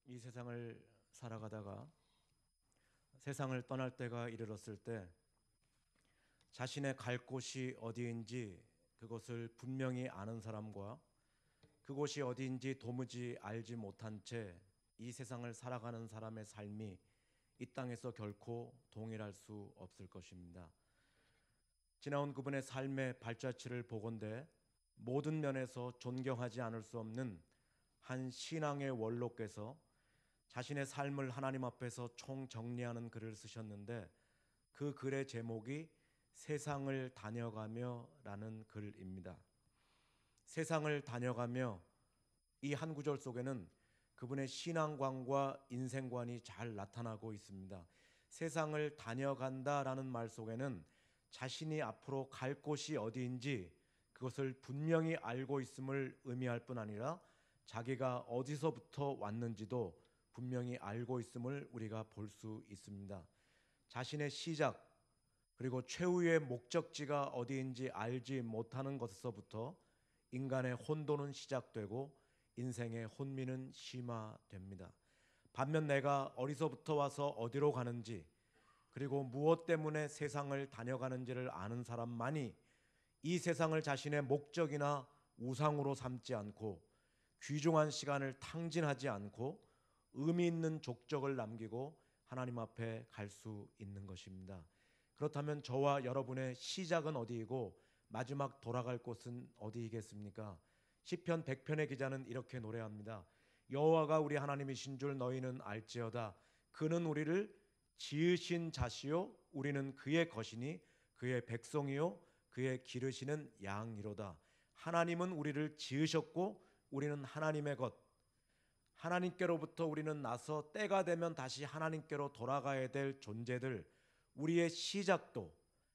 이 세상을 살아가다가 세상을 떠날 때가 이르렀을 때 자신의 갈 곳이 어디인지 그것을 분명히 아는 사람과 그곳이 어디인지 도무지 알지 못한 채 이 세상을 살아가는 사람의 삶이 이 땅에서 결코 동일할 수 없을 것입니다. 지나온 그분의 삶의 발자취를 보건대 모든 면에서 존경하지 않을 수 없는 한 신앙의 원로께서 자신의 삶을 하나님 앞에서 총정리하는 글을 쓰셨는데 그 글의 제목이 세상을 다녀가며 라는 글입니다. 세상을 다녀가며, 이 한 구절 속에는 그분의 신앙관과 인생관이 잘 나타나고 있습니다. 세상을 다녀간다라는 말 속에는 자신이 앞으로 갈 곳이 어디인지 그것을 분명히 알고 있음을 의미할 뿐 아니라 자기가 어디서부터 왔는지도 분명히 알고 있음을 우리가 볼 수 있습니다. 자신의 시작 그리고 최후의 목적지가 어디인지 알지 못하는 것에서부터 인간의 혼돈은 시작되고 인생의 혼미는 심화됩니다. 반면 내가 어디서부터 와서 어디로 가는지 그리고 무엇 때문에 세상을 다녀가는지를 아는 사람만이 이 세상을 자신의 목적이나 우상으로 삼지 않고 귀중한 시간을 탕진하지 않고 의미 있는 족적을 남기고 하나님 앞에 갈 수 있는 것입니다. 그렇다면 저와 여러분의 시작은 어디이고 마지막 돌아갈 곳은 어디이겠습니까? 시편 100편의 기자는 이렇게 노래합니다. 여호와가 우리 하나님이신 줄 너희는 알지어다. 그는 우리를 지으신 자시요 우리는 그의 것이니 그의 백성이요 그의 기르시는 양이로다. 하나님은 우리를 지으셨고 우리는 하나님의 것. 하나님께로부터 우리는 나서 때가 되면 다시 하나님께로 돌아가야 될 존재들, 우리의 시작도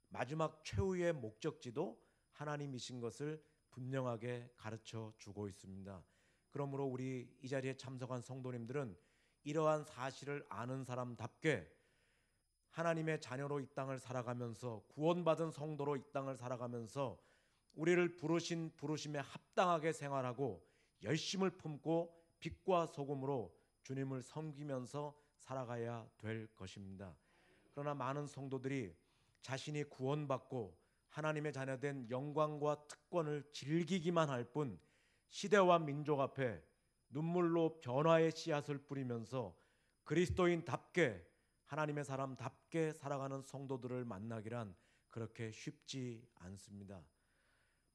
마지막 최후의 목적지도 하나님이신 것을 분명하게 가르쳐 주고 있습니다. 그러므로 우리 이 자리에 참석한 성도님들은 이러한 사실을 아는 사람답게 하나님의 자녀로 이 땅을 살아가면서 구원받은 성도로 이 땅을 살아가면서 우리를 부르신 부르심에 합당하게 생활하고 열심을 품고 빛과 소금으로 주님을 섬기면서 살아가야 될 것입니다. 그러나 많은 성도들이 자신이 구원받고 하나님의 자녀된 영광과 특권을 즐기기만 할 뿐 시대와 민족 앞에 눈물로 변화의 씨앗을 뿌리면서 그리스도인답게 하나님의 사람답게 살아가는 성도들을 만나기란 그렇게 쉽지 않습니다.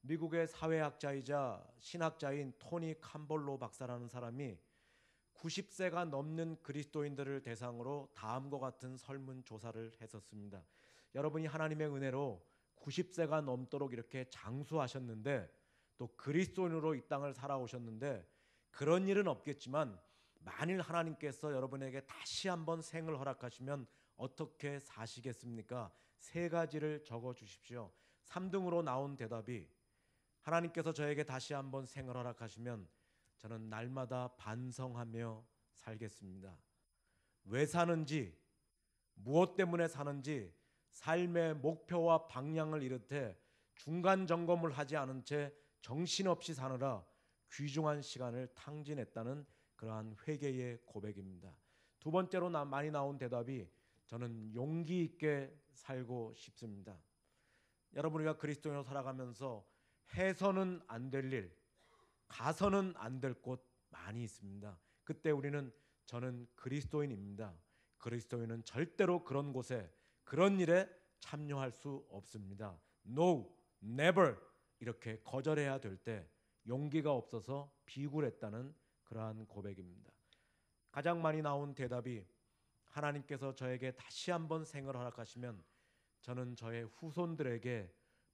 미국의 사회학자이자 신학자인 토니 캄볼로 박사라는 사람이 90세가 넘는 그리스도인들을 대상으로 다음과 같은 설문조사를 했었습니다. 여러분이 하나님의 은혜로 90세가 넘도록 이렇게 장수하셨는데 또 그리스도인으로 이 땅을 살아오셨는데 그런 일은 없겠지만 만일 하나님께서 여러분에게 다시 한번 생을 허락하시면 어떻게 사시겠습니까? 세 가지를 적어 주십시오. 3등으로 나온 대답이 하나님께서 저에게 다시 한번 생을 허락하시면 저는 날마다 반성하며 살겠습니다. 왜 사는지, 무엇 때문에 사는지 삶의 목표와 방향을 잃을 때 중간 점검을 하지 않은 채 정신없이 사느라 귀중한 시간을 탕진했다는 그러한 회개의 고백입니다. 두 번째로 많이 나온 대답이 저는 용기 있게 살고 싶습니다. 여러분, 우리가 그리스도인으로 살아가면서 해서는 안 될 일, 가서는 안 될 곳 많이 있습니다. 그때 우리는 저는 그리스도인입니다. 그리스도인은 절대로 그런 곳에 그런 일에 참여할 수 없습니다. No, never 이렇게 거절해야 될 때 용기가 없어서 비굴했다는 그러한 고백입니다. 가장 많이 나온 대답이 하나님께서 저에게 다시 한번 생을 허락하시면 저는 저의 후손들에게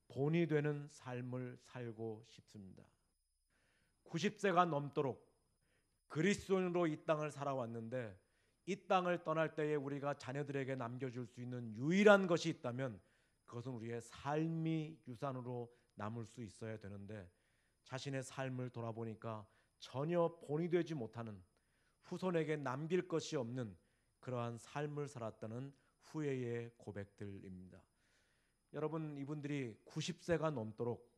본이 되는 삶을 살고 싶습니다. 90세가 넘도록 그리스도인으로 이 땅을 살아왔는데 이 땅을 떠날 때에 우리가 자녀들에게 남겨줄 수 있는 유일한 것이 있다면 그것은 우리의 삶이 유산으로 남을 수 있어야 되는데 자신의 삶을 돌아보니까 전혀 본이 되지 못하는 후손에게 남길 것이 없는 그러한 삶을 살았다는 후회의 고백들입니다. 여러분, 이분들이 90세가 넘도록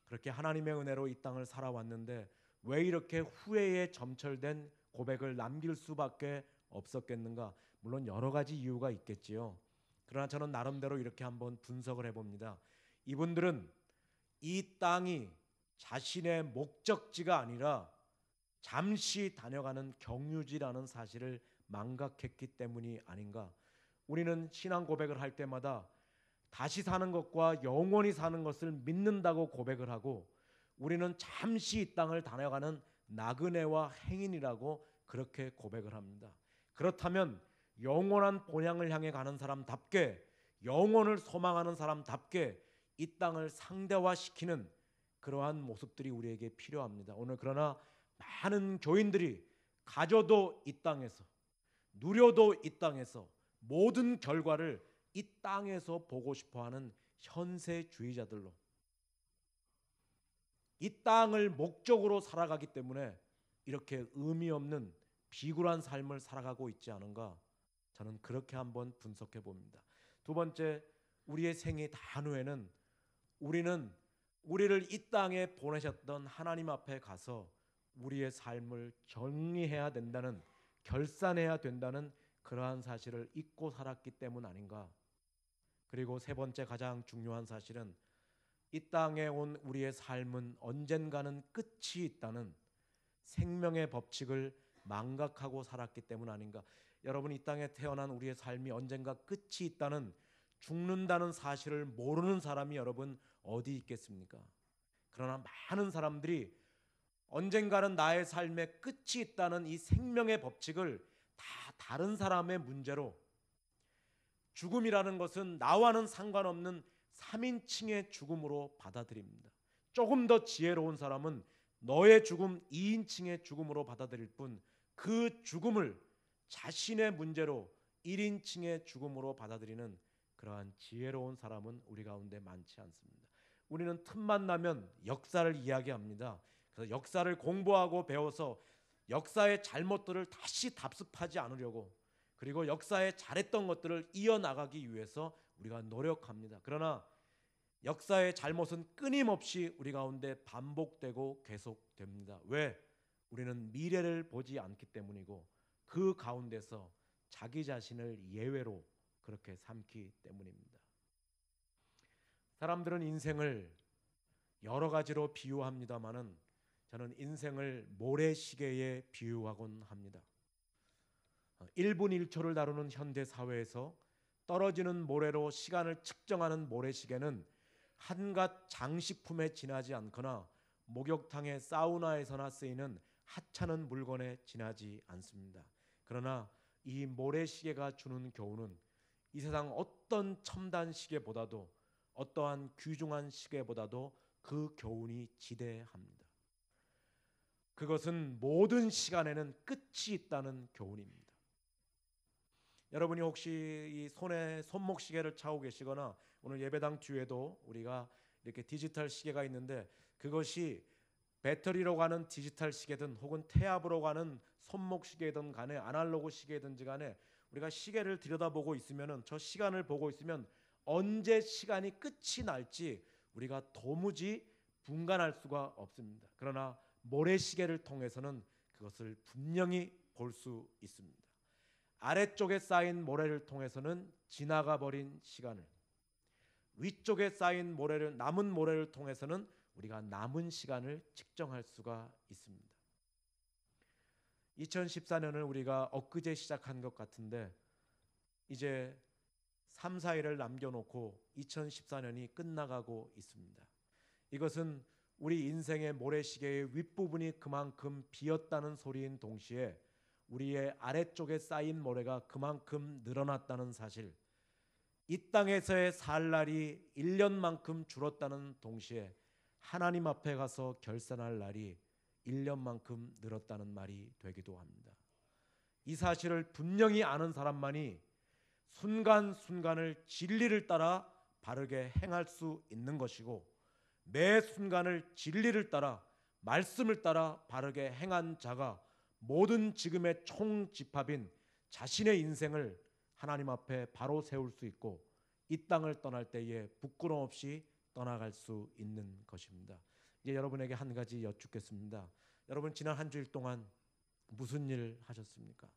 그렇게 하나님의 은혜로 이 땅을 살아왔는데 왜 이렇게 후회에 점철된 고백을 남길 수밖에 없었겠는가? 물론 여러 가지 이유가 있겠지요. 그러나 저는 나름대로 이렇게 한번 분석을 해봅니다. 이분들은 이 땅이 자신의 목적지가 아니라 잠시 다녀가는 경유지라는 사실을 망각했기 때문이 아닌가. 우리는 신앙 고백을 할 때마다 다시 사는 것과 영원히 사는 것을 믿는다고 고백을 하고, 우리는 잠시 이 땅을 다녀가는 나그네와 행인이라고 그렇게 고백을 합니다. 그렇다면 영원한 본향을 향해 가는 사람답게, 영원을 소망하는 사람답게 이 땅을 상대화시키는 그러한 모습들이 우리에게 필요합니다. 오늘 그러나 많은 교인들이 가져도 이 땅에서, 누려도 이 땅에서, 모든 결과를 이 땅에서 보고 싶어하는 현세주의자들로, 이 땅을 목적으로 살아가기 때문에 이렇게 의미 없는 비굴한 삶을 살아가고 있지 않은가, 저는 그렇게 한번 분석해 봅니다. 두 번째, 우리의 생이 다한 후에는 우리는 우리를 이 땅에 보내셨던 하나님 앞에 가서 우리의 삶을 정리해야 된다는, 결산해야 된다는 그러한 사실을 잊고 살았기 때문 아닌가. 그리고 세 번째 가장 중요한 사실은 이 땅에 온 우리의 삶은 언젠가는 끝이 있다는 생명의 법칙을 망각하고 살았기 때문 아닌가. 여러분, 이 땅에 태어난 우리의 삶이 언젠가 끝이 있다는, 죽는다는 사실을 모르는 사람이 여러분 어디 있겠습니까? 그러나 많은 사람들이 언젠가는 나의 삶에 끝이 있다는 이 생명의 법칙을 다 다른 사람의 문제로, 죽음이라는 것은 나와는 상관없는 3인칭의 죽음으로 받아들입니다. 조금 더 지혜로운 사람은 너의 죽음 2인칭의 죽음으로 받아들일 뿐, 그 죽음을 자신의 문제로 1인칭의 죽음으로 받아들이는 그러한 지혜로운 사람은 우리 가운데 많지 않습니다. 우리는 틈만 나면 역사를 이야기합니다. 그래서 역사를 공부하고 배워서 역사의 잘못들을 다시 답습하지 않으려고, 그리고 역사에 잘했던 것들을 이어나가기 위해서 우리가 노력합니다. 그러나 역사의 잘못은 끊임없이 우리 가운데 반복되고 계속됩니다. 왜? 우리는 미래를 보지 않기 때문이고, 그 가운데서 자기 자신을 예외로 그렇게 삼기 때문입니다. 사람들은 인생을 여러 가지로 비유합니다마는 저는 인생을 모래시계에 비유하곤 합니다. 1분 1초를 다루는 현대 사회에서 떨어지는 모래로 시간을 측정하는 모래시계는 한갓 장식품에 지나지 않거나 목욕탕의 사우나에서나 쓰이는 하찮은 물건에 지나지 않습니다. 그러나 이 모래시계가 주는 교훈은 이 세상 어떤 첨단 시계보다도, 어떠한 귀중한 시계보다도 그 교훈이 지대합니다. 그것은 모든 시간에는 끝이 있다는 교훈입니다. 여러분이 혹시 이 손에 손목시계를 차고 계시거나, 오늘 예배당 뒤에도 우리가 이렇게 디지털 시계가 있는데, 그것이 배터리로 가는 디지털 시계든 혹은 태압으로 가는 손목시계든 간에, 아날로그 시계든지 간에 우리가 시계를 들여다보고 있으면, 저 시간을 보고 있으면 언제 시간이 끝이 날지 우리가 도무지 분간할 수가 없습니다. 그러나 모래시계를 통해서는 그것을 분명히 볼 수 있습니다. 아래쪽에 쌓인 모래를 통해서는 지나가 버린 시간을, 위쪽에 쌓인 모래를, 남은 모래를 통해서는 우리가 남은 시간을 측정할 수가 있습니다. 2014년을 우리가 엊그제 시작한 것 같은데 이제 3, 4일을 남겨놓고 2014년이 끝나가고 있습니다. 이것은 우리 인생의 모래시계의 윗부분이 그만큼 비었다는 소리인 동시에 우리의 아래쪽에 쌓인 모래가 그만큼 늘어났다는 사실, 이 땅에서의 살 날이 1년만큼 줄었다는 동시에 하나님 앞에 가서 결산할 날이 1년만큼 늘었다는 말이 되기도 합니다. 이 사실을 분명히 아는 사람만이 순간순간을 진리를 따라 바르게 행할 수 있는 것이고, 매 순간을 진리를 따라, 말씀을 따라 바르게 행한 자가 모든 지금의 총집합인 자신의 인생을 하나님 앞에 바로 세울 수 있고, 이 땅을 떠날 때에 부끄러움 없이 떠나갈 수 있는 것입니다. 이제 여러분에게 한 가지 여쭙겠습니다. 여러분, 지난 한 주일 동안 무슨 일 하셨습니까?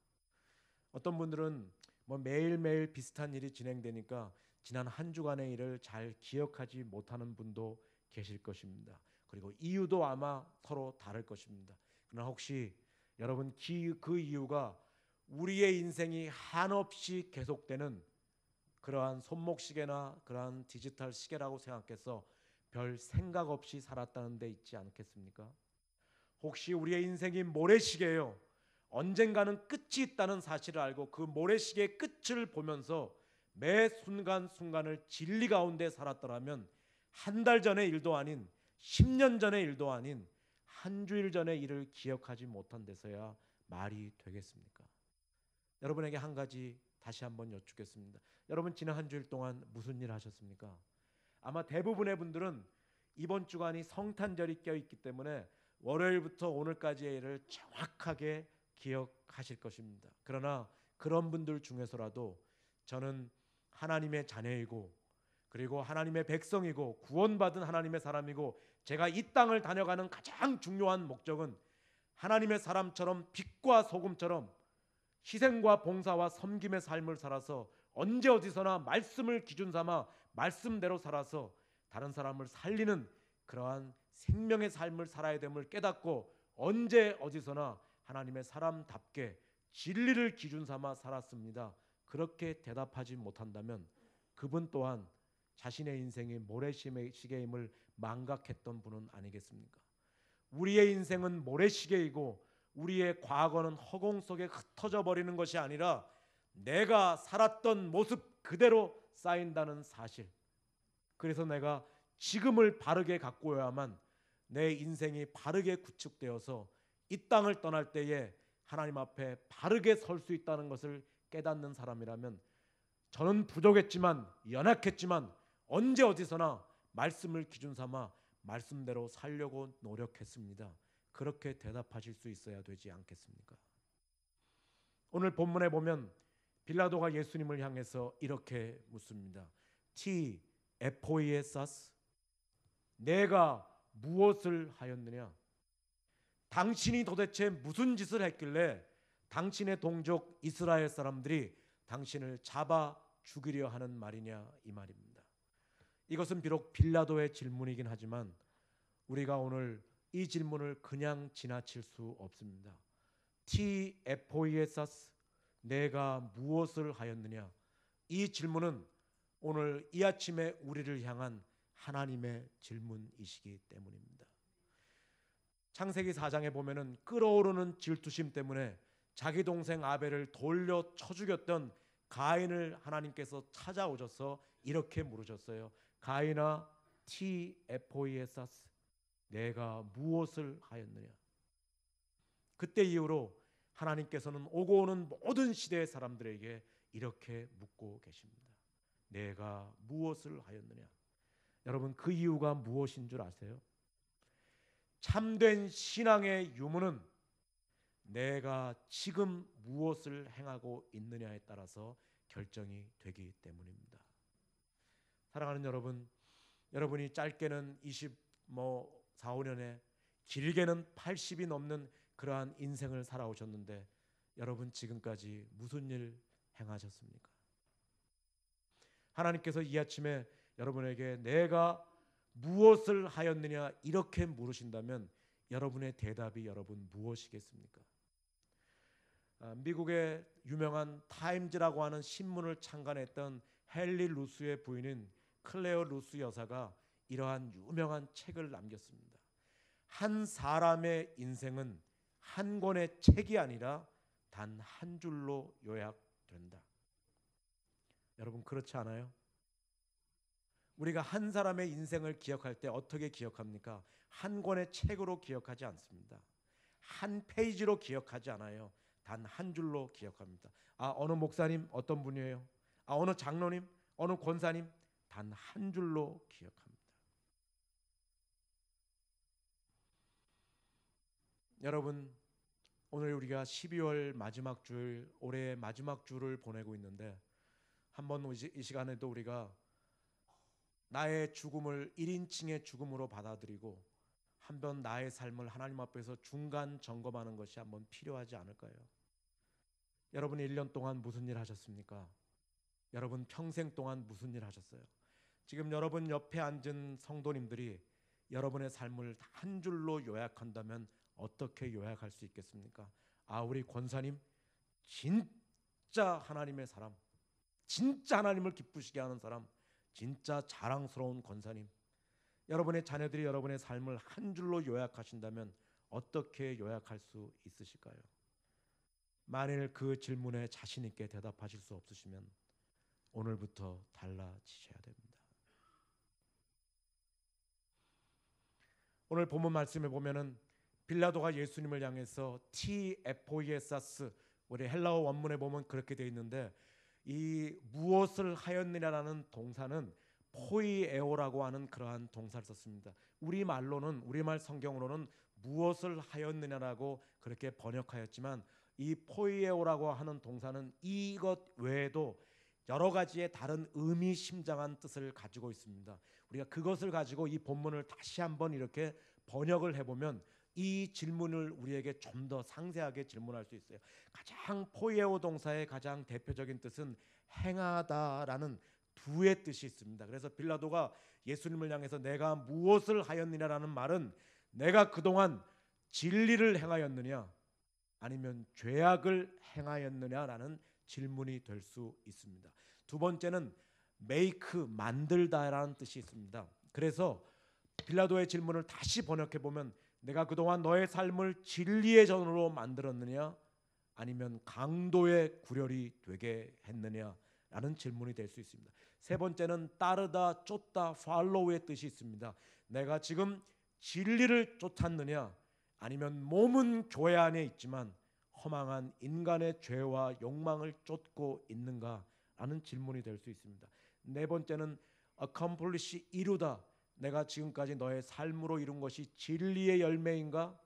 어떤 분들은 뭐 매일매일 비슷한 일이 진행되니까 지난 한 주간의 일을 잘 기억하지 못하는 분도 계실 것입니다. 그리고 이유도 아마 서로 다를 것입니다. 그러나 혹시 여러분 그 이유가 우리의 인생이 한없이 계속되는 그러한 손목시계나 그러한 디지털 시계라고 생각해서 별 생각 없이 살았다는 데 있지 않겠습니까? 혹시 우리의 인생이 모래시계예요. 언젠가는 끝이 있다는 사실을 알고 그 모래시계의 끝을 보면서 매 순간순간을 진리 가운데 살았더라면 한 달 전의 일도 아닌 10년 전의 일도 아닌 한 주일 전의 일을 기억하지 못한 데서야 말이 되겠습니까? 여러분에게 한 가지 다시 한번 여쭙겠습니다. 여러분 지난 한 주일 동안 무슨 일 하셨습니까? 아마 대부분의 분들은 이번 주간이 성탄절이 껴있기 때문에 월요일부터 오늘까지의 일을 정확하게 기억하실 것입니다. 그러나 그런 분들 중에서라도 저는 하나님의 자녀이고 그리고 하나님의 백성이고 구원받은 하나님의 사람이고 제가 이 땅을 다녀가는 가장 중요한 목적은 하나님의 사람처럼 빛과 소금처럼 희생과 봉사와 섬김의 삶을 살아서 언제 어디서나 말씀을 기준 삼아 말씀대로 살아서 다른 사람을 살리는 그러한 생명의 삶을 살아야 됨을 깨닫고 언제 어디서나 하나님의 사람답게 진리를 기준 삼아 살았습니다. 그렇게 대답하지 못한다면 그분 또한 자신의 인생이 모래시계임을 망각했던 분은 아니겠습니까? 우리의 인생은 모래시계이고 우리의 과거는 허공 속에 흩어져 버리는 것이 아니라 내가 살았던 모습 그대로 쌓인다는 사실. 그래서 내가 지금을 바르게 가꾸어야만 내 인생이 바르게 구축되어서 이 땅을 떠날 때에 하나님 앞에 바르게 설 수 있다는 것을 깨닫는 사람이라면 저는 부족했지만 연약했지만 언제 어디서나 말씀을 기준 삼아 말씀대로 살려고 노력했습니다. 그렇게 대답하실 수 있어야 되지 않겠습니까? 오늘 본문에 보면 빌라도가 예수님을 향해서 이렇게 묻습니다. 티 에포이에사스, 내가 무엇을 하였느냐? 당신이 도대체 무슨 짓을 했길래 당신의 동족 이스라엘 사람들이 당신을 잡아 죽이려 하는 말이냐, 이 말입니다. 이것은 비록 빌라도의 질문이긴 하지만 우리가 오늘 이 질문을 그냥 지나칠 수 없습니다. 티 에포이에사스, 내가 무엇을 하였느냐? 이 질문은 오늘 이 아침에 우리를 향한 하나님의 질문이시기 때문입니다. 창세기 4장에 보면은 끓어오르는 질투심 때문에 자기 동생 아벨을 돌려 쳐 죽였던 가인을 하나님께서 찾아오셔서 이렇게 물으셨어요. 가인아, 티 에포이에사스, 내가 무엇을 하였느냐? 그때 이후로 하나님께서는 오고 오는 모든 시대의 사람들에게 이렇게 묻고 계십니다. 내가 무엇을 하였느냐? 여러분 그 이유가 무엇인 줄 아세요? 참된 신앙의 유무는 내가 지금 무엇을 행하고 있느냐에 따라서 결정이 되기 때문입니다. 사랑하는 여러분, 여러분이 짧게는 4, 5년에 길게는 80이 넘는 그러한 인생을 살아오셨는데 여러분 지금까지 무슨 일 행하셨습니까? 하나님께서 이 아침에 여러분에게 내가 무엇을 하였느냐 이렇게 물으신다면 여러분의 대답이 여러분 무엇이겠습니까? 미국의 유명한 타임즈라고 하는 신문을 창간했던 헨리 루스의 부인인 클레어 루스 여사가 이러한 유명한 책을 남겼습니다. 한 사람의 인생은 한 권의 책이 아니라 단 한 줄로 요약된다. 여러분 그렇지 않아요? 우리가 한 사람의 인생을 기억할 때 어떻게 기억합니까? 한 권의 책으로 기억하지 않습니다. 한 페이지로 기억하지 않아요. 단 한 줄로 기억합니다. 어느 목사님 어떤 분이에요? 어느 장로님, 어느 권사님, 단 한 줄로 기억합니다. 여러분 오늘 우리가 12월 마지막 주일, 올해의 마지막 주를 보내고 있는데 한번 이 시간에도 우리가 나의 죽음을 1인칭의 죽음으로 받아들이고 한번 나의 삶을 하나님 앞에서 중간 점검하는 것이 한번 필요하지 않을까요? 여러분 1년 동안 무슨 일 하셨습니까? 여러분 평생 동안 무슨 일 하셨어요? 지금 여러분 옆에 앉은 성도님들이 여러분의 삶을 한 줄로 요약한다면 어떻게 요약할 수 있겠습니까? 우리 권사님 진짜 하나님의 사람, 진짜 하나님을 기쁘시게 하는 사람, 진짜 자랑스러운 권사님. 여러분의 자녀들이 여러분의 삶을 한 줄로 요약하신다면 어떻게 요약할 수 있으실까요? 만일 그 질문에 자신 있게 대답하실 수 없으시면 오늘부터 달라지셔야 됩니다. 오늘 본문 말씀에 보면은 빌라도가 예수님을 향해서 티에포이에사스, 우리 헬라어 원문에 보면 그렇게 되어 있는데, 이 무엇을 하였느냐라는 동사는 포이에오라고 하는 그러한 동사를 썼습니다. 우리말 성경으로는 무엇을 하였느냐라고 그렇게 번역하였지만, 이 포이에오라고 하는 동사는 이것 외에도 여러 가지의 다른 의미심장한 뜻을 가지고 있습니다. 우리가 그것을 가지고 이 본문을 다시 한번 이렇게 번역을 해보면 이 질문을 우리에게 좀 더 상세하게 질문할 수 있어요. 가장 포이에오 동사의 가장 대표적인 뜻은 행하다라는 두의 뜻이 있습니다. 그래서 빌라도가 예수님을 향해서 내가 무엇을 하였느냐라는 말은 내가 그동안 진리를 행하였느냐 아니면 죄악을 행하였느냐라는 질문이 될 수 있습니다. 두 번째는 make, 만들다라는 뜻이 있습니다. 그래서 빌라도의 질문을 다시 번역해 보면 내가 그동안 너의 삶을 진리의 전으로 만들었느냐 아니면 강도의 구렬이 되게 했느냐라는 질문이 될 수 있습니다. 세 번째는 따르다, 쫓다, follow의 뜻이 있습니다. 내가 지금 진리를 쫓았느냐 아니면 몸은 교회 안에 있지만 허망한 인간의 죄와 욕망을 쫓고 있는가라는 질문이 될 수 있습니다. 네 번째는 accomplish, 이루다. 내가 지금까지 너의 삶으로 이룬 것이 진리의 열매인가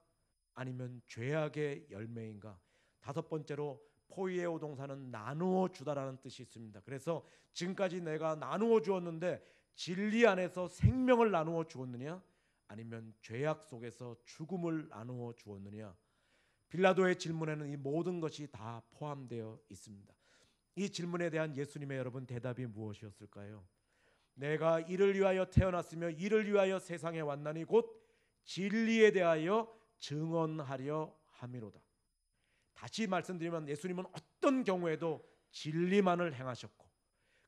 아니면 죄악의 열매인가. 다섯 번째로 포이에오 동사는 나누어 주다라는 뜻이 있습니다. 그래서 지금까지 내가 나누어 주었는데 진리 안에서 생명을 나누어 주었느냐 아니면 죄악 속에서 죽음을 나누어 주었느냐. 빌라도의 질문에는 이 모든 것이 다 포함되어 있습니다. 이 질문에 대한 예수님의 여러분 대답이 무엇이었을까요? 내가 이를 위하여 태어났으며 이를 위하여 세상에 왔나니 곧 진리에 대하여 증언하려 함이로다. 다시 말씀드리면 예수님은 어떤 경우에도 진리만을 행하셨고,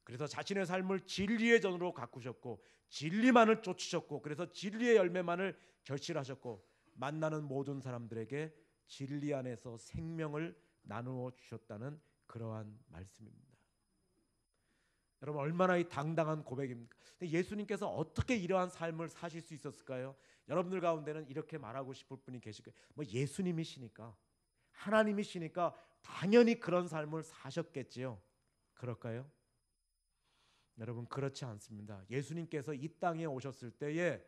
그래서 자신의 삶을 진리의 전으로 가꾸셨고 진리만을 쫓으셨고, 그래서 진리의 열매만을 결실하셨고, 만나는 모든 사람들에게 진리 안에서 생명을 나누어 주셨다는 그러한 말씀입니다. 여러분 얼마나 이 당당한 고백입니까? 예수님께서 어떻게 이러한 삶을 사실 수 있었을까요? 여러분들 가운데는 이렇게 말하고 싶을 분이 계실 거예요. 뭐 예수님이시니까, 하나님이시니까 당연히 그런 삶을 사셨겠지요. 그럴까요? 여러분 그렇지 않습니다. 예수님께서 이 땅에 오셨을 때에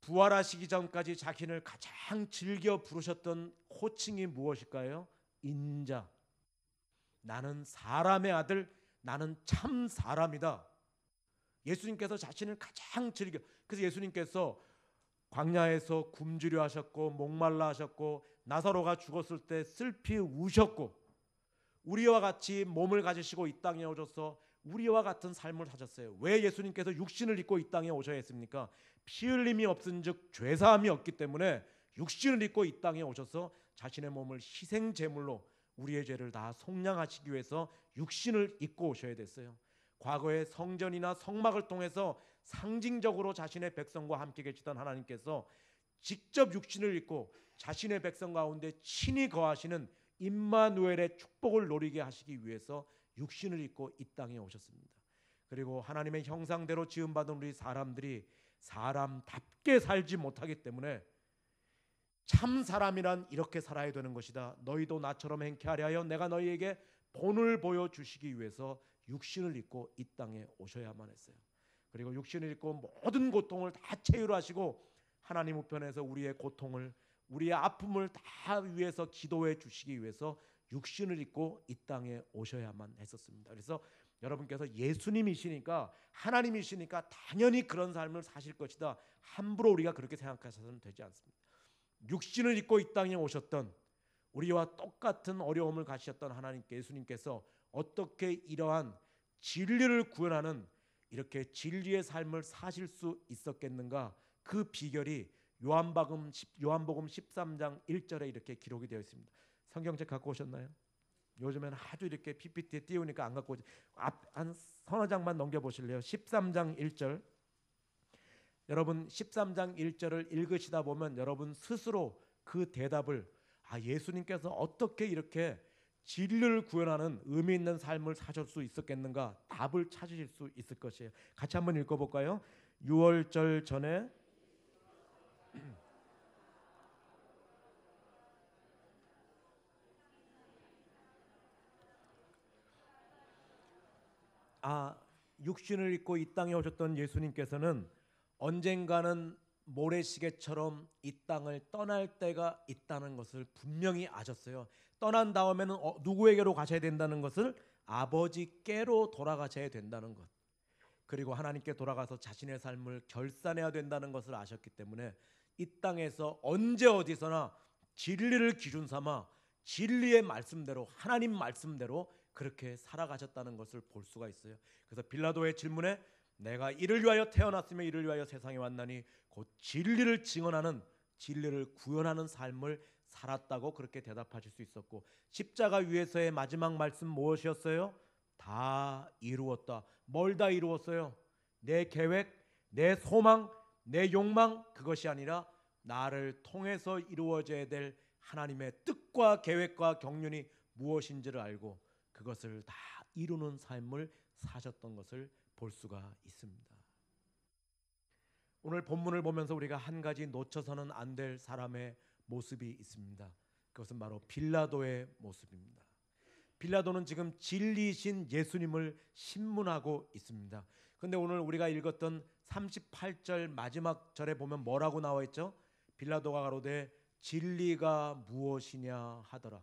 부활하시기 전까지 자신을 가장 즐겨 부르셨던 호칭이 무엇일까요? 인자. 나는 사람의 아들, 나는 참 사람이다. 예수님께서 자신을 가장 즐겨, 그래서 예수님께서 광야에서 굶주려 하셨고 목말라 하셨고 나사로가 죽었을 때 슬피 우셨고 우리와 같이 몸을 가지시고 이 땅에 오셔서 우리와 같은 삶을 사셨어요. 왜 예수님께서 육신을 입고 이 땅에 오셔야 했습니까? 피 흘림이 없은즉 죄사함이 없기 때문에 육신을 입고 이 땅에 오셔서 자신의 몸을 희생 제물로 우리의 죄를 다 속량하시기 위해서 육신을 입고 오셔야 됐어요. 과거의 성전이나 성막을 통해서 상징적으로 자신의 백성과 함께 계시던 하나님께서 직접 육신을 입고 자신의 백성 가운데 친히 거하시는 임마누엘의 축복을 누리게 하시기 위해서 육신을 입고 이 땅에 오셨습니다. 그리고 하나님의 형상대로 지음받은 우리 사람들이 사람답게 살지 못하기 때문에 참 사람이란 이렇게 살아야 되는 것이다. 너희도 나처럼 행케 하려 하여 내가 너희에게 본을 보여주시기 위해서 육신을 입고 이 땅에 오셔야만 했어요. 그리고 육신을 입고 모든 고통을 다 체휼하시고 하나님 우편에서 우리의 고통을, 우리의 아픔을 다 위해서 기도해 주시기 위해서 육신을 입고 이 땅에 오셔야만 했었습니다. 그래서 여러분께서 예수님이시니까, 하나님이시니까 당연히 그런 삶을 사실 것이다, 함부로 우리가 그렇게 생각하셔서는 되지 않습니다. 육신을 입고 이 땅에 오셨던, 우리와 똑같은 어려움을 가지셨던 하나님께, 예수님께서 어떻게 이러한 진리를 구현하는 이렇게 진리의 삶을 사실 수 있었겠는가? 그 비결이 요한복음 13장 1절에 이렇게 기록이 되어 있습니다. 성경책 갖고 오셨나요? 요즘에는 하도 이렇게 PPT에 띄우니까 안 갖고 오지. 한 서너 장만 넘겨보실래요? 13장 1절. 여러분 13장 1절을 읽으시다 보면 여러분 스스로 그 대답을, 예수님께서 어떻게 이렇게 진리를 구현하는 의미 있는 삶을 사실 수 있었겠는가, 답을 찾으실 수 있을 것이에요. 같이 한번 읽어볼까요? 6월절 전에 육신을 입고 이 땅에 오셨던 예수님께서는 언젠가는 모래시계처럼 이 땅을 떠날 때가 있다는 것을 분명히 아셨어요. 떠난 다음에는 누구에게로 가셔야 된다는 것을, 아버지께로 돌아가셔야 된다는 것, 그리고 하나님께 돌아가서 자신의 삶을 결산해야 된다는 것을 아셨기 때문에 이 땅에서 언제 어디서나 진리를 기준 삼아 진리의 말씀대로, 하나님 말씀대로 그렇게 살아가셨다는 것을 볼 수가 있어요. 그래서 빌라도의 질문에 내가 이를 위하여 태어났으며 이를 위하여 세상에 왔나니 곧 진리를 증언하는, 진리를 구현하는 삶을 살았다고 그렇게 대답하실 수 있었고, 십자가 위에서의 마지막 말씀 무엇이었어요? 다 이루었다. 뭘 다 이루었어요? 내 계획, 내 소망, 내 욕망, 그것이 아니라 나를 통해서 이루어져야 될 하나님의 뜻과 계획과 경륜이 무엇인지를 알고 그것을 다 이루는 삶을 사셨던 것을 볼 수가 있습니다. 오늘 본문을 보면서 우리가 한 가지 놓쳐서는 안 될 사람의 모습이 있습니다. 그것은 바로 빌라도의 모습입니다. 빌라도는 지금 진리이신 예수님을 신문하고 있습니다. 그런데 오늘 우리가 읽었던 38절 마지막 절에 보면 뭐라고 나와 있죠? 빌라도가 가로되 진리가 무엇이냐 하더라.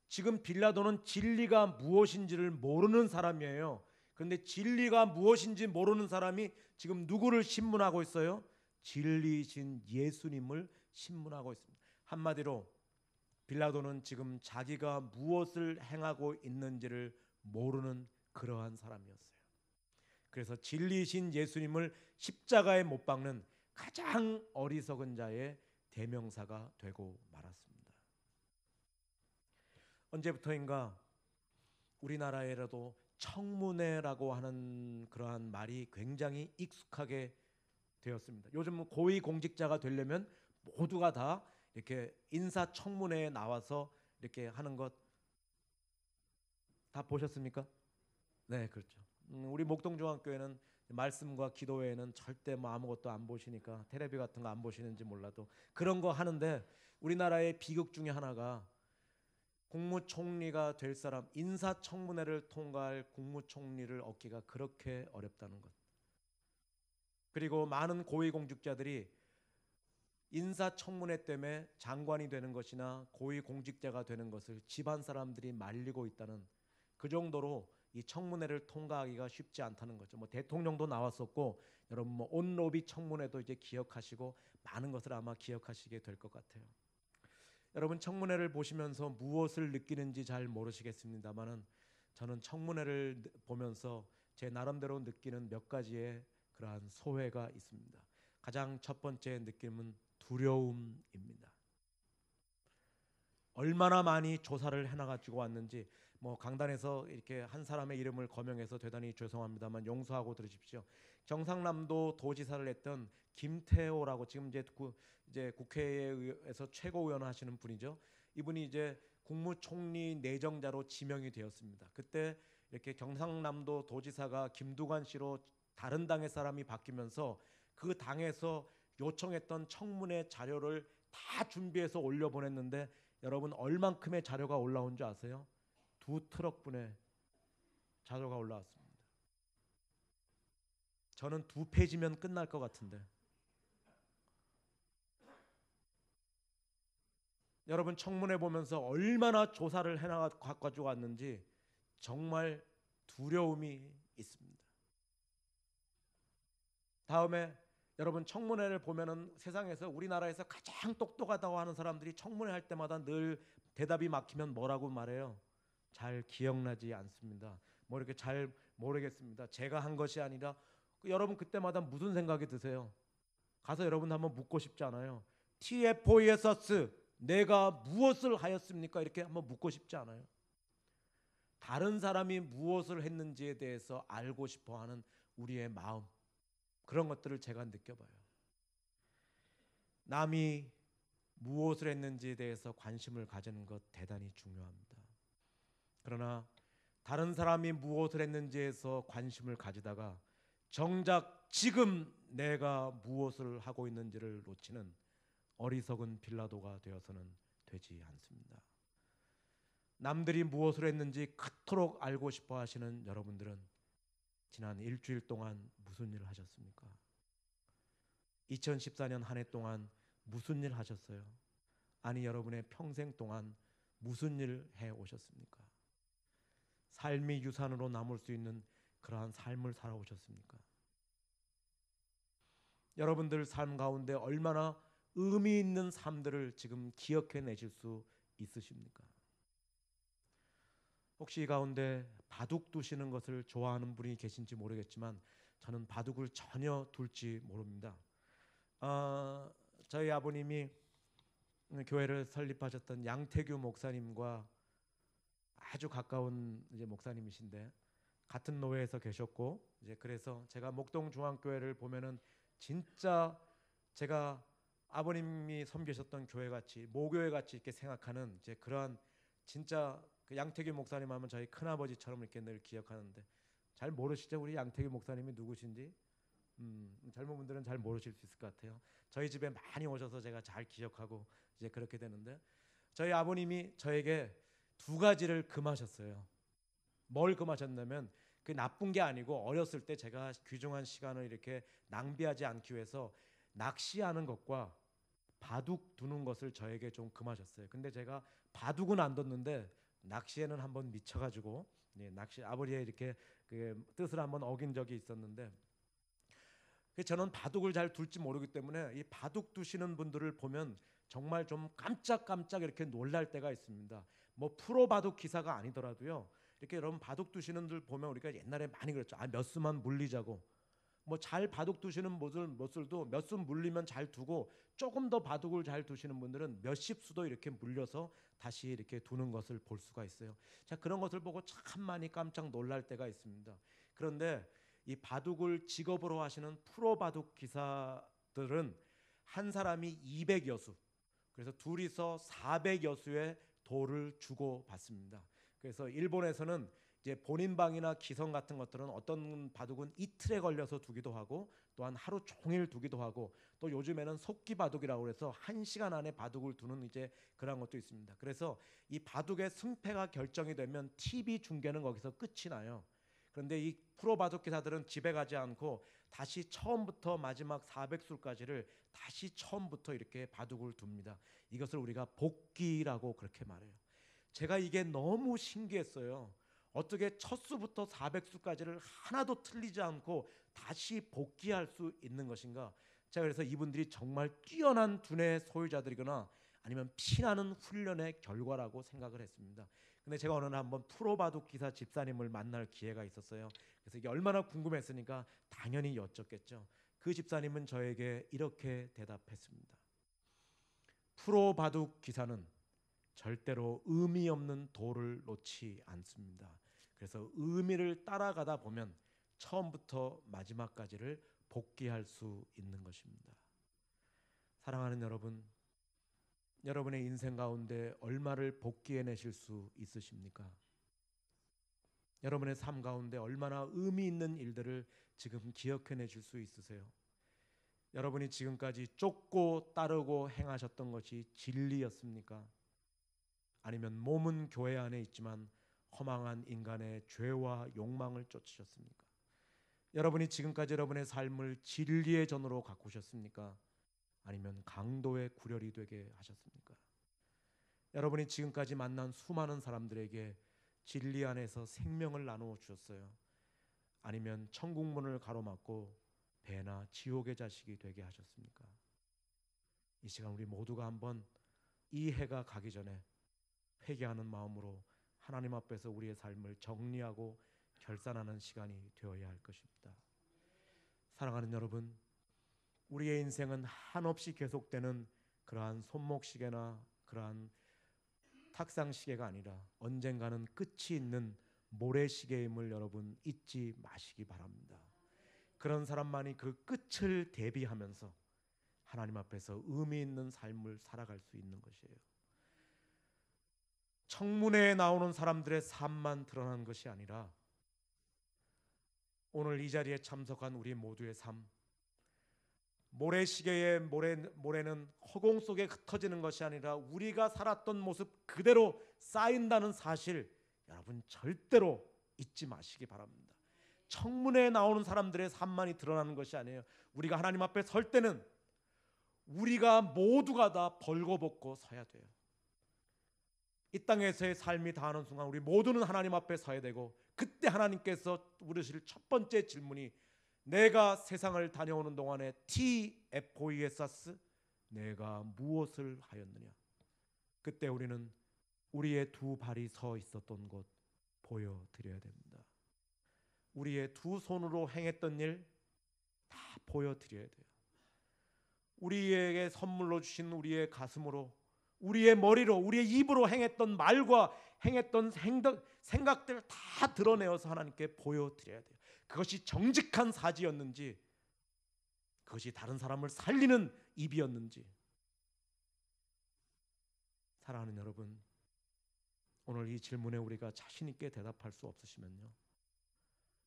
지금 빌라도는 진리가 무엇인지를 모르는 사람이에요. 그런데 진리가 무엇인지 모르는 사람이 지금 누구를 신문하고 있어요? 진리이신 예수님을 신문하고 있습니다. 한마디로 빌라도는 지금 자기가 무엇을 행하고 있는지를 모르는 그러한 사람이었어요. 그래서 진리이신 예수님을 십자가에 못 박는 가장 어리석은 자의 대명사가 되고 말았습니다. 언제부터인가 우리나라에라도 청문회라고 하는 그러한 말이 굉장히 익숙하게 되었습니다. 요즘 고위공직자가 되려면 모두가 다 이렇게 인사청문회에 나와서 이렇게 하는 것 다 보셨습니까? 네, 그렇죠. 우리 목동중앙교회는 말씀과 기도 외에는 절대 아무것도 안 보시니까 테레비 같은 거 안 보시는지 몰라도 그런 거 하는데, 우리나라의 비극 중에 하나가 국무총리가 될 사람, 인사청문회를 통과할 국무총리를 얻기가 그렇게 어렵다는 것. 그리고 많은 고위공직자들이 인사청문회 때문에 장관이 되는 것이나 고위공직자가 되는 것을 집안 사람들이 말리고 있다는, 그 정도로 이 청문회를 통과하기가 쉽지 않다는 거죠. 대통령도 나왔었고, 여러분 온로비 청문회도 이제 기억하시고 많은 것을 아마 기억하시게 될 것 같아요. 여러분 청문회를 보시면서 무엇을 느끼는지 잘 모르시겠습니다만은 저는 청문회를 보면서 제 나름대로 느끼는 몇 가지의 그러한 소회가 있습니다. 가장 첫 번째 느낌은 두려움입니다. 얼마나 많이 조사를 해나가지고 왔는지, 강단에서 이렇게 한 사람의 이름을 거명해서 대단히 죄송합니다만 용서하고 들으십시오. 경상남도 도지사를 했던 김태호라고, 지금 이제 국회에서 최고위원을 하시는 분이죠. 이분이 이제 국무총리 내정자로 지명이 되었습니다. 그때 이렇게 경상남도 도지사가 김두관 씨로 다른 당의 사람이 바뀌면서 그 당에서 요청했던 청문회 자료를 다 준비해서 올려보냈는데, 여러분 얼만큼의 자료가 올라온 줄 아세요? 2트럭분의 자료가 올라왔습니다. 저는 2페이지면 끝날 것 같은데, 여러분 청문회 보면서 얼마나 조사를 해나가지고 왔는지 정말 두려움이 있습니다. 다음에 여러분 청문회를 보면은 세상에서 우리나라에서 가장 똑똑하다고 하는 사람들이 청문회 할 때마다 늘 대답이 막히면 뭐라고 말해요? 잘 기억나지 않습니다. 뭐 이렇게 잘 모르겠습니다. 제가 한 것이 아니라 여러분 그때마다 무슨 생각이 드세요? 가서 여러분 한번 묻고 싶지 않아요? TFO에서스 내가 무엇을 하였습니까? 이렇게 한번 묻고 싶지 않아요? 다른 사람이 무엇을 했는지에 대해서 알고 싶어하는 우리의 마음, 그런 것들을 제가 느껴봐요. 남이 무엇을 했는지에 대해서 관심을 가지는 것 대단히 중요합니다. 그러나 다른 사람이 무엇을 했는지에서 관심을 가지다가 정작 지금 내가 무엇을 하고 있는지를 놓치는 어리석은 빌라도가 되어서는 되지 않습니다. 남들이 무엇을 했는지 그토록 알고 싶어 하시는 여러분들은 지난 일주일 동안 무슨 일을 하셨습니까? 2014년 한 해 동안 무슨 일 하셨어요? 아니 여러분의 평생 동안 무슨 일 해 오셨습니까? 삶이 유산으로 남을 수 있는 그러한 삶을 살아오셨습니까? 여러분들 삶 가운데 얼마나 의미 있는 삶들을 지금 기억해내실 수 있으십니까? 혹시 이 가운데 바둑 두시는 것을 좋아하는 분이 계신지 모르겠지만 저는 바둑을 전혀 둘지 모릅니다. 저희 아버님이 교회를 설립하셨던 양태규 목사님과 아주 가까운 이제 목사님이신데 같은 노회에서 계셨고 이제 그래서 제가 목동 중앙교회를 보면은 진짜 제가 아버님이 섬기셨던 교회 같이 모교회 같이 이렇게 생각하는 이제 그러한 진짜 그 양태규 목사님 하면 저희 큰아버지처럼 이렇게 늘 기억하는데 잘 모르시죠? 우리 양태규 목사님이 누구신지? 젊은 분들은 잘 모르실 수 있을 것 같아요. 저희 집에 많이 오셔서 제가 잘 기억하고 이제 그렇게 되는데 저희 아버님이 저에게 두 가지를 금하셨어요. 뭘 금하셨냐면 그 나쁜 게 아니고 어렸을 때 제가 귀중한 시간을 이렇게 낭비하지 않기 위해서 낚시하는 것과 바둑 두는 것을 저에게 좀 금하셨어요. 근데 제가 바둑은 안 뒀는데 낚시에는 한번 미쳐가지고 낚시 아버지의 이렇게 그 뜻을 한번 어긴 적이 있었는데 저는 바둑을 잘 둘지 모르기 때문에 이 바둑 두시는 분들을 보면 정말 좀 깜짝깜짝 이렇게 놀랄 때가 있습니다. 뭐 프로 바둑 기사가 아니더라도요. 이렇게 여러분 바둑 두시는 분 보면 우리가 옛날에 많이 그랬죠. 몇 수만 물리자고. 뭐 잘 바둑 두시는 모술도 몇 수 물리면 잘 두고 조금 더 바둑을 잘 두시는 분들은 몇십 수도 이렇게 물려서 다시 이렇게 두는 것을 볼 수가 있어요. 자, 그런 것을 보고 참 많이 깜짝 놀랄 때가 있습니다. 그런데 이 바둑을 직업으로 하시는 프로 바둑 기사들은 한 사람이 200여 수, 그래서 둘이서 400여 수의 돌을 주고 받습니다. 그래서 일본에서는 이제 본인방이나 기성 같은 것들은 어떤 바둑은 이틀에 걸려서 두기도 하고 또한 하루 종일 두기도 하고 또 요즘에는 속기 바둑이라고 해서 1시간 안에 바둑을 두는 이제 그런 것도 있습니다. 그래서 이 바둑의 승패가 결정이 되면 TV 중계는 거기서 끝이 나요. 그런데 이 프로 바둑 기사들은 집에 가지 않고 다시 처음부터 마지막 400술까지를 다시 처음부터 이렇게 바둑을 둡니다. 이것을 우리가 복기라고 그렇게 말해요. 제가 이게 너무 신기했어요. 어떻게 첫 수부터 400수까지를 하나도 틀리지 않고 다시 복기할 수 있는 것인가? 제가 그래서 이분들이 정말 뛰어난 두뇌 소유자들이거나 아니면 피나는 훈련의 결과라고 생각을 했습니다. 근데 제가 어느 날 한번 프로바둑 기사 집사님을 만날 기회가 있었어요. 그래서 이게 얼마나 궁금했으니까 당연히 여쭙겠죠. 그 집사님은 저에게 이렇게 대답했습니다. 프로바둑 기사는 절대로 의미 없는 돌을 놓지 않습니다. 그래서 의미를 따라가다 보면 처음부터 마지막까지를 복귀할 수 있는 것입니다. 사랑하는 여러분, 여러분의 인생 가운데 얼마를 복귀해내실 수 있으십니까? 여러분의 삶 가운데 얼마나 의미 있는 일들을 지금 기억해내실 수 있으세요? 여러분이 지금까지 쫓고 따르고 행하셨던 것이 진리였습니까? 아니면 몸은 교회 안에 있지만 허망한 인간의 죄와 욕망을 쫓으셨습니까? 여러분이 지금까지 여러분의 삶을 진리의 전으로 가꾸셨습니까? 아니면 강도의 구렬이 되게 하셨습니까? 여러분이 지금까지 만난 수많은 사람들에게 진리 안에서 생명을 나누어 주셨어요? 아니면 천국 문을 가로막고 배나 지옥의 자식이 되게 하셨습니까? 이 시간 우리 모두가 한번 이 해가 가기 전에 회개하는 마음으로 하나님 앞에서 우리의 삶을 정리하고 결산하는 시간이 되어야 할 것입니다. 사랑하는 여러분, 우리의 인생은 한없이 계속되는 그러한 손목시계나 그러한 탁상시계가 아니라 언젠가는 끝이 있는 모래시계임을 여러분 잊지 마시기 바랍니다. 그런 사람만이 그 끝을 대비하면서 하나님 앞에서 의미 있는 삶을 살아갈 수 있는 것이에요. 청문회에 나오는 사람들의 삶만 드러난 것이 아니라 오늘 이 자리에 참석한 우리 모두의 삶, 모래시계의 모래는 허공 속에 흩어지는 것이 아니라 우리가 살았던 모습 그대로 쌓인다는 사실, 여러분 절대로 잊지 마시기 바랍니다. 청문회에 나오는 사람들의 삶만이 드러나는 것이 아니에요. 우리가 하나님 앞에 설 때는 우리가 모두가 다 벌거벗고 서야 돼요. 이 땅에서의 삶이 다하는 순간 우리 모두는 하나님 앞에 서야 되고, 그때 하나님께서 물으실 첫 번째 질문이, 내가 세상을 다녀오는 동안에 TFOESS 내가 무엇을 하였느냐. 그때 우리는 우리의 두 발이 서 있었던 곳 보여드려야 됩니다. 우리의 두 손으로 행했던 일 다 보여드려야 돼요. 우리에게 선물로 주신 우리의 가슴으로, 우리의 머리로, 우리의 입으로 행했던 말과 행했던 생각들 다 드러내어서 하나님께 보여드려야 돼요. 그것이 정직한 사지였는지, 그것이 다른 사람을 살리는 입이었는지. 사랑하는 여러분, 오늘 이 질문에 우리가 자신 있게 대답할 수 없으시면요,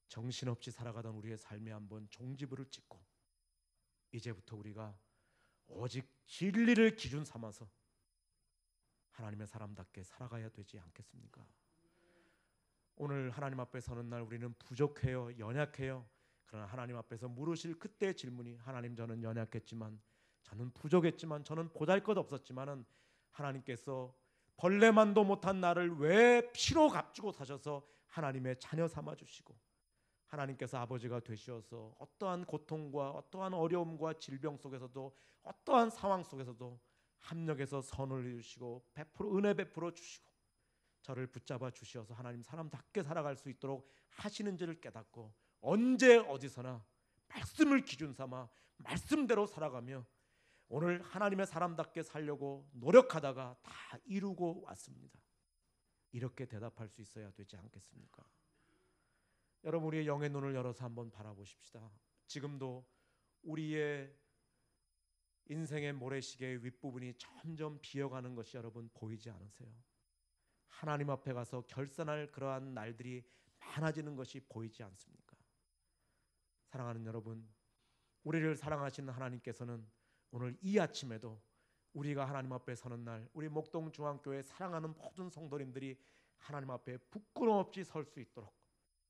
정신없이 살아가던 우리의 삶에 한번 종지부를 찍고 이제부터 우리가 오직 진리를 기준 삼아서 하나님의 사람답게 살아가야 되지 않겠습니까? 오늘 하나님 앞에 서는 날 우리는 부족해요, 연약해요. 그러나 하나님 앞에서 물으실 그때의 질문이, 하나님 저는 연약했지만, 저는 부족했지만, 저는 보잘것없었지만은 하나님께서 벌레만도 못한 나를 왜 피로 값주고 사셔서 하나님의 자녀 삼아 주시고, 하나님께서 아버지가 되시어서 어떠한 고통과 어떠한 어려움과 질병 속에서도, 어떠한 상황 속에서도 합력해서 선을 이루시고 은혜 베풀어 주시고 저를 붙잡아 주시어서 하나님 사람답게 살아갈 수 있도록 하시는지를 깨닫고, 언제 어디서나 말씀을 기준 삼아 말씀대로 살아가며 오늘 하나님의 사람답게 살려고 노력하다가 다 이루고 왔습니다. 이렇게 대답할 수 있어야 되지 않겠습니까? 여러분, 우리의 영의 눈을 열어서 한번 바라보십시다. 지금도 우리의 인생의 모래시계의 윗부분이 점점 비어가는 것이 여러분 보이지 않으세요? 하나님 앞에 가서 결산할 그러한 날들이 많아지는 것이 보이지 않습니까? 사랑하는 여러분, 우리를 사랑하시는 하나님께서는 오늘 이 아침에도 우리가 하나님 앞에 서는 날, 우리 목동중앙교회 사랑하는 모든 성도님들이 하나님 앞에 부끄럼 없이 설 수 있도록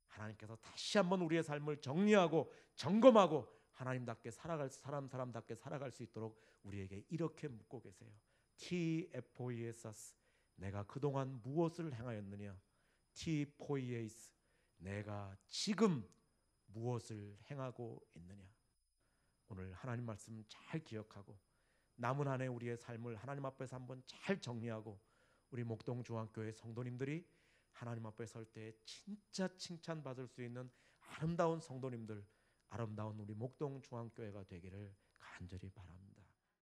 하나님께서 다시 한번 우리의 삶을 정리하고 점검하고 하나님답게 살아갈 사람답게 살아갈 수 있도록 우리에게 이렇게 묻고 계세요. TFOESS 내가 그동안 무엇을 행하였느냐. TFOES 내가 지금 무엇을 행하고 있느냐. 오늘 하나님 말씀 잘 기억하고 남은 한 해 우리의 삶을 하나님 앞에서 한번 잘 정리하고, 우리 목동중앙교회 성도님들이 하나님 앞에 설 때 진짜 칭찬받을 수 있는 아름다운 성도님들, 아름다운 우리 목동중앙교회가 되기를 간절히 바랍니다.